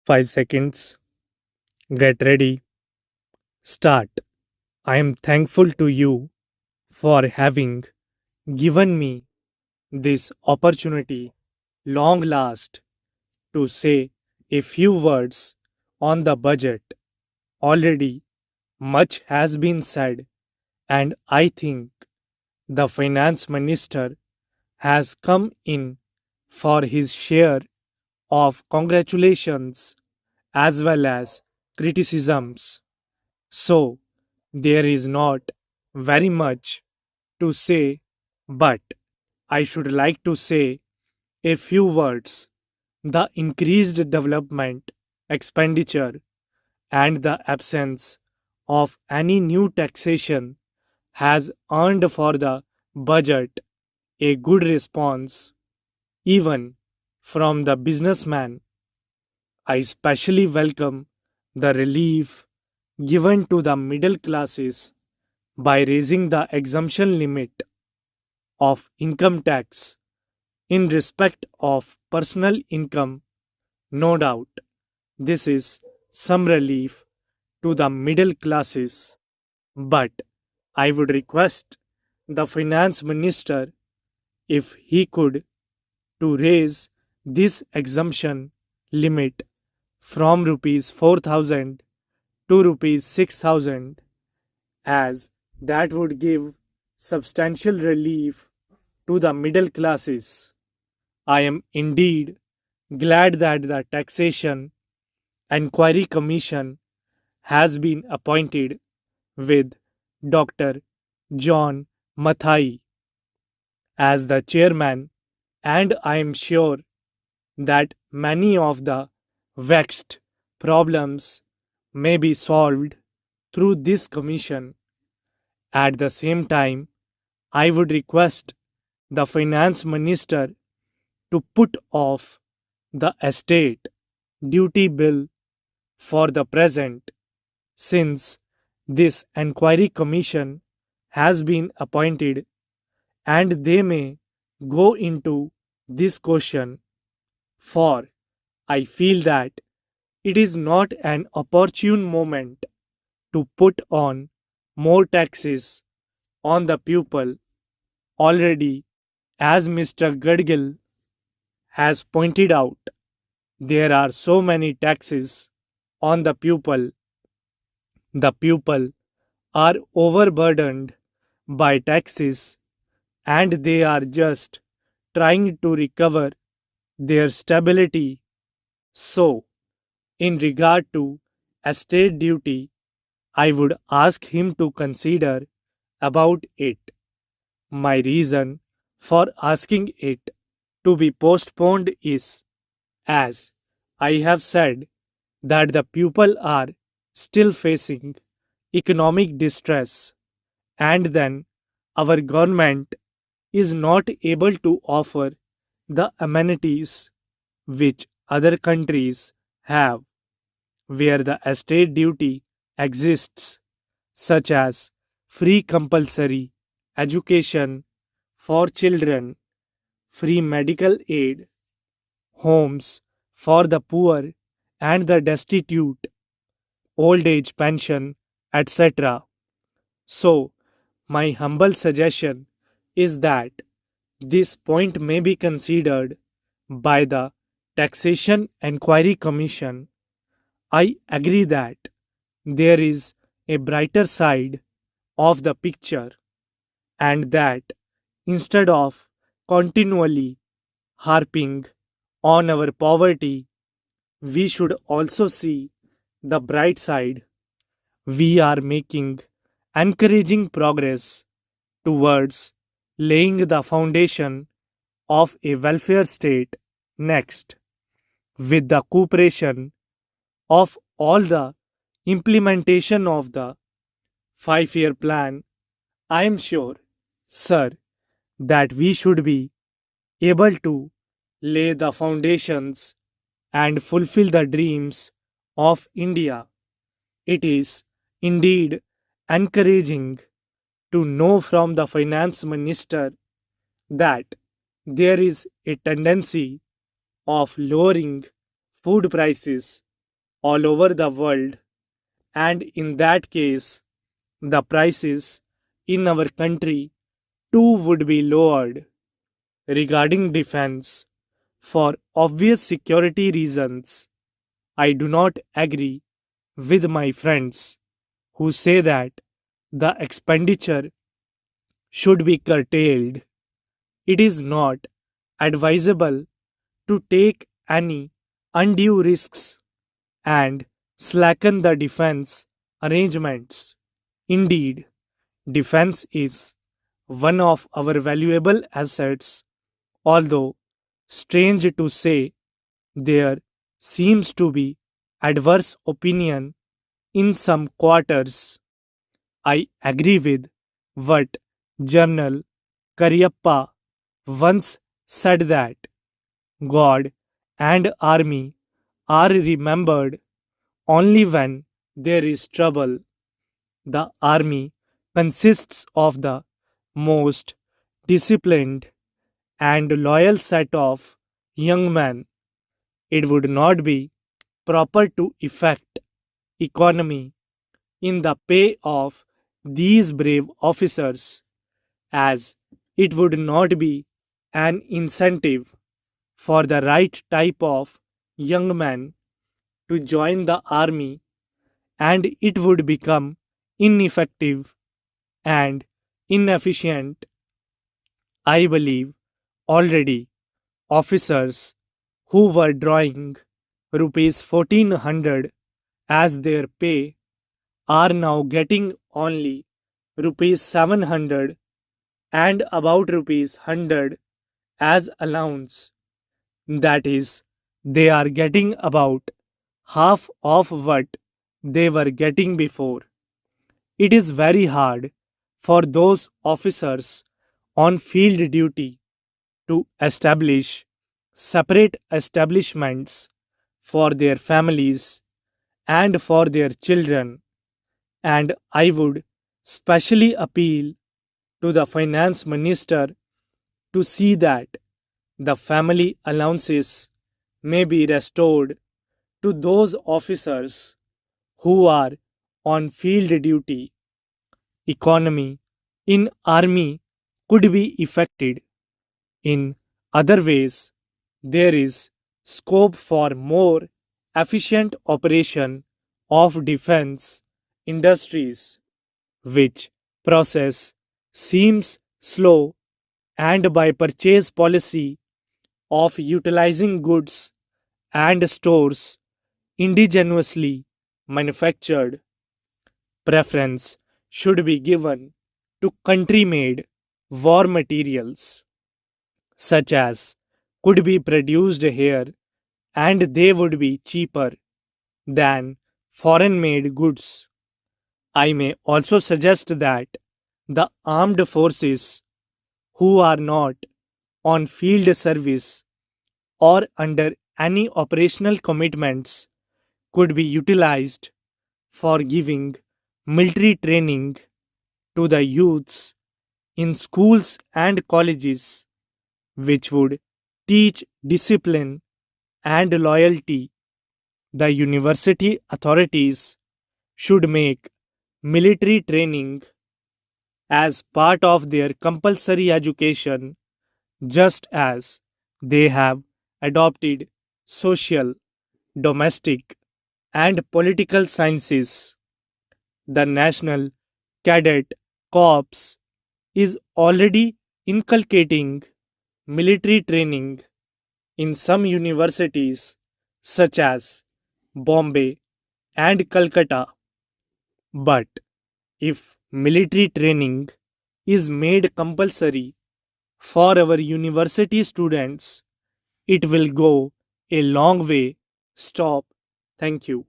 5 seconds. Get ready. Start. I am thankful to you for having given me this opportunity, long last, to say a few words on the budget. Already, much has been said, and I think the finance minister has come in for his share of congratulations as well as criticisms. So, there is not very much to say, but I should like to say a few words. The increased development expenditure and the absence of any new taxation has earned for the budget a good response, even from the businessman. I especially welcome the relief given to the middle classes by raising the exemption limit of income tax in respect of personal income. No doubt, this is some relief to the middle classes, but I would request the finance minister if he could to raise this exemption limit from rupees 4000 to rupees 6000, as that would give substantial relief to the middle classes. I am indeed glad that the Taxation Enquiry Commission has been appointed with Dr. John Mathai as the chairman, and I am sure that many of the vexed problems may be solved through this commission. At the same time, I would request the finance minister to put off the estate duty bill for the present, since this enquiry commission has been appointed and they may go into this question, for I feel that it is not an opportune moment to put on more taxes on the pupil. Already, as Mr. Gadgil has pointed out, there are so many taxes on the pupil. The pupil are overburdened by taxes and they are just trying to recover their stability. So, in regard to estate duty, I would ask him to consider about it. My reason for asking it to be postponed is, as I have said, that the people are still facing economic distress, and then our government is not able to offer the amenities which other countries have, where the estate duty exists, such as free compulsory education for children, free medical aid, homes for the poor and the destitute, old age pension, etc. So, my humble suggestion is that this point may be considered by the Taxation Enquiry Commission. I agree that there is a brighter side of the picture, and that instead of continually harping on our poverty, we should also see the bright side. We are making encouraging progress towards laying the foundation of a welfare state next, with the cooperation of all the implementation of the 5-year plan. I am sure, sir, that we should be able to lay the foundations and fulfill the dreams of India. It is indeed encouraging to know from the finance minister that there is a tendency of lowering food prices all over the world, and in that case, the prices in our country too would be lowered. Regarding defense, for obvious security reasons, I do not agree with my friends who say that the expenditure should be curtailed. It is not advisable to take any undue risks and slacken the defense arrangements. Indeed, defense is one of our valuable assets, although, strange to say, there seems to be adverse opinion in some quarters. I agree with what General Karyappa once said that God and army are remembered only when there is trouble. The army consists of the most disciplined and loyal set of young men. It would not be proper to effect economy in the pay of these brave officers, as it would not be an incentive for the right type of young man to join the army, and it would become ineffective and inefficient. I believe already officers who were drawing rupees 1400 as their pay are now getting only rupees 700 and about rupees 100 as allowance. That is, they are getting about half of what they were getting before. It is very hard for those officers on field duty to establish separate establishments for their families and for their children, and I would specially appeal to the finance minister to see that the family allowances may be restored to those officers who are on field duty. Economy in army could be effected in other ways. There is scope for more efficient operation of defense industries, which process seems slow, and by purchase policy of utilizing goods and stores indigenously manufactured. Preference should be given to country made war materials, such as could be produced here, and they would be cheaper than foreign made goods. I may also suggest that the armed forces who are not on field service or under any operational commitments could be utilized for giving military training to the youths in schools and colleges, which would teach discipline and loyalty. The university authorities should make military training as part of their compulsory education, just as they have adopted social, domestic, and political sciences. The National Cadet Corps is already inculcating military training in some universities such as Bombay and Calcutta. But if military training is made compulsory for our university students, it will go a long way. Stop. Thank you.